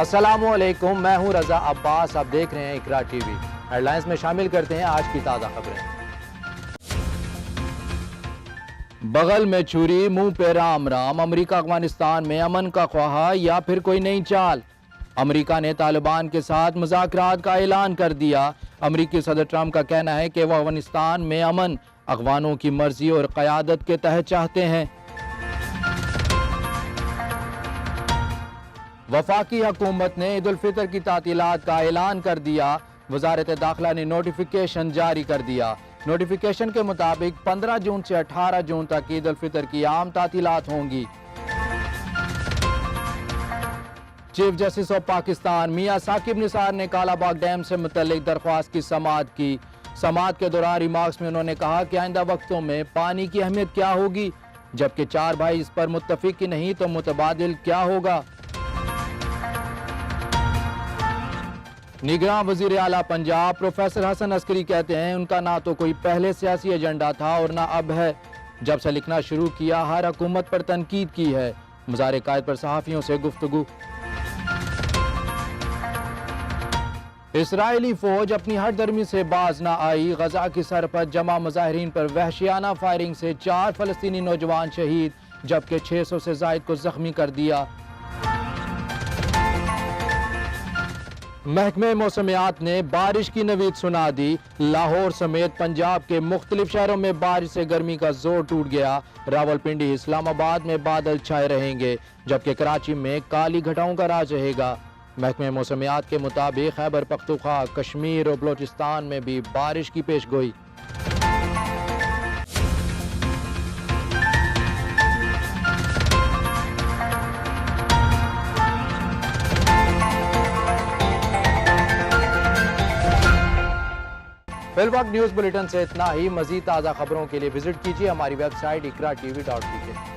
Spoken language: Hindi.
अस्सलामुअलैकुम, मैं हूं रजा अब्बास। आप देख रहे हैं इकरा टीवी। हेडलाइंस में शामिल करते हैं आज की ताज़ा खबरें। बगल में छुरी, मुंह पे राम राम। अमेरिका अफगानिस्तान में अमन का ख्वाहा या फिर कोई नई चाल? अमेरिका ने तालिबान के साथ मुज़ाकरात का ऐलान कर दिया। अमेरिकी सदर ट्रंप का कहना है कि वह अफगानिस्तान में अमन अफगानों की मर्जी और क़यादत के तहत चाहते हैं। वफाकी हुकूमत ने ईद उल फितर की तातीलात का ऐलान कर दिया। वजारत दाखिला ने नोटिफिकेशन जारी कर दिया। नोटिफिकेशन के मुताबिक 15 जून से 18 जून तक ईद उल फितर की आम तातीलात होंगी। चीफ जस्टिस ऑफ पाकिस्तान मियां साकिब निसार ने कालाबाग डैम से मुतल्लिक दरख्वास्त की समाअत की। समाअत के दौरान रिमार्क्स में उन्होंने कहा कि आइंदा वक्तों में पानी की अहमियत क्या होगी, जबकि 4 भाई इस पर मुत्तफिक ही नहीं तो मुतबादिल क्या होगा। निगरान वजीर आला पंजाब प्रोफेसर हसन अस्करी कहते हैं उनका ना तो कोई पहले सियासी एजेंडा था और ना अब है। जब से लिखना शुरू किया हर हुकूमत पर तनकीद की है। मुज़ाहिर कायद पर सहाफ़ियों से गुफ्तगू। इसराइली फौज अपनी हरदर्मी से बाज ना आई। गजा की सरहद जमा मुजाहिरीन पर वहशियाना फायरिंग से 4 फलस्तीनी नौजवान शहीद, जबकि 600 से ज़ायद को जख्मी कर दिया। महकमे मौसमियात ने बारिश की नवीद सुना दी। लाहौर समेत पंजाब के मुख्तलिफ शहरों में बारिश से गर्मी का जोर टूट गया। रावलपिंडी, इस्लामाबाद में बादल छाए रहेंगे, जबकि कराची में काली घटाओं का राज रहेगा। महकमे मौसमियात के मुताबिक खैबर पख्तूनख्वा, कश्मीर और बलोचिस्तान में भी बारिश की पेशगोई। फिलवक्त न्यूज़ बुलेटिन से इतना ही। मजीद ताज़ा खबरों के लिए विजिट कीजिए हमारी वेबसाइट ikra.tv.pk।